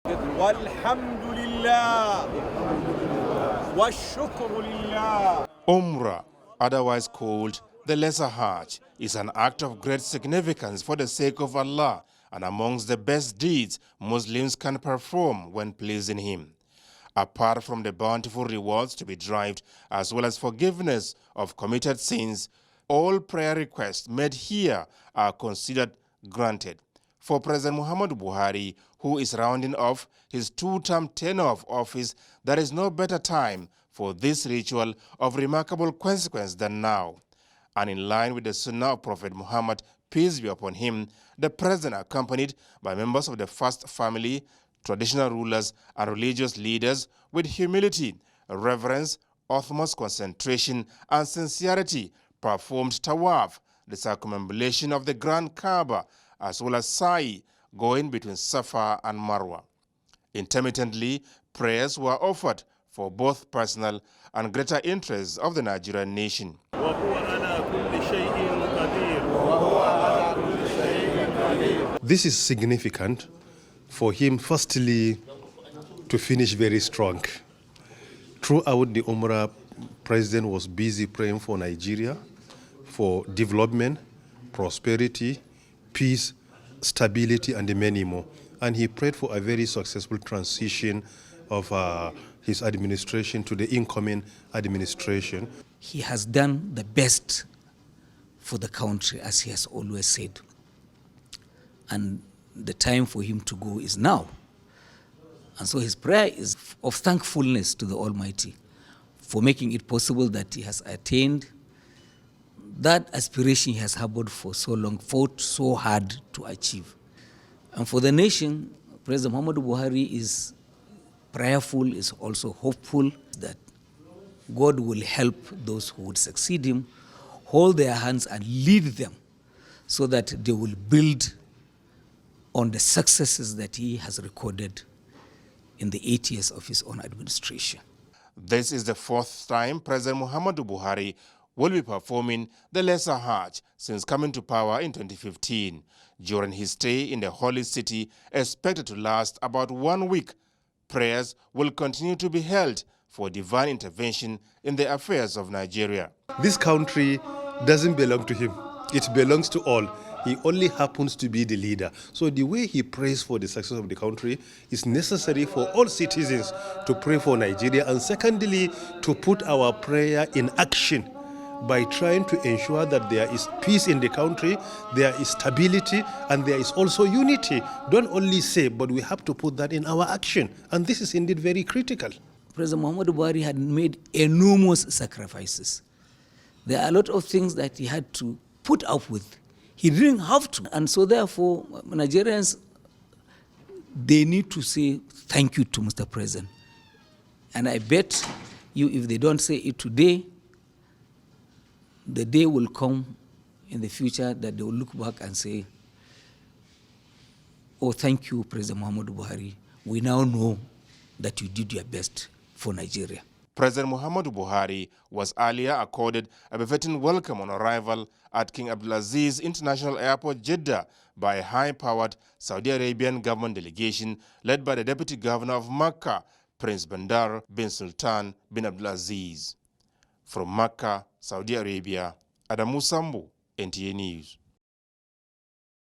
والحمد لله والشكر لله. Umra, otherwise called the Lesser Hajj, is an act of great significance for the sake of Allah and amongst the best deeds Muslims can perform when pleasing Him. Apart from the bountiful rewards to be derived as well as forgiveness of committed sins, all prayer requests made here are considered granted. For President Muhammadu Buhari, who is rounding off his two-term tenure of office, there is no better time for this ritual of remarkable consequence than now. And in line with the Sunnah of Prophet Muhammad, peace be upon him, the President, accompanied by members of the first family, traditional rulers and religious leaders, with humility, reverence, utmost concentration and sincerity, performed tawaf, the circumambulation of the Grand Kaaba, as well as sa'i, going between Safa and Marwa. Intermittently, prayers were offered for both personal and greater interests of the Nigerian nation. This is significant for him, firstly, to finish very strong. Throughout the Umrah, President was busy praying for Nigeria, for development, prosperity, peace, stability, and many more. And he prayed for a very successful transition of his administration to the incoming administration. He has done the best for the country, as he has always said. And the time for him to go is now. And so his prayer is of thankfulness to the Almighty for making it possible that he has attained that aspiration he has harbored for so long, fought so hard to achieve. And for the nation, President Muhammadu Buhari is prayerful, is also hopeful that God will help those who would succeed him, hold their hands and lead them so that they will build on the successes that he has recorded in the 8 years of his own administration. This is the fourth time President Muhammadu Buhari will be performing the Lesser Hajj since coming to power in 2015. During his stay in the holy city, expected to last about 1 week, prayers will continue to be held for divine intervention in the affairs of Nigeria. This country doesn't belong to him. It belongs to all. He only happens to be the leader. So the way he prays for the success of the country is necessary for all citizens to pray for Nigeria, and secondly, to put our prayer in action by trying to ensure that there is peace in the country, there is stability, and there is also unity. Don't only say, but we have to put that in our action. And this is indeed very critical. President Muhammadu Buhari had made enormous sacrifices. There are a lot of things that he had to put up with. He didn't have to. And so therefore, Nigerians, they need to say thank you to Mr. President. And I bet you, if they don't say it today, the day will come in the future that they will look back and say, oh, thank you, President Muhammadu Buhari. We now know that you did your best for Nigeria. President Muhammadu Buhari was earlier accorded a befitting welcome on arrival at King Abdulaziz International Airport, Jeddah, by a high-powered Saudi Arabian government delegation led by the Deputy Governor of Makkah, Prince Bandar bin Sultan bin Abdulaziz. From Makkah, Saudi Arabia, Adamu Sambu, NTA News.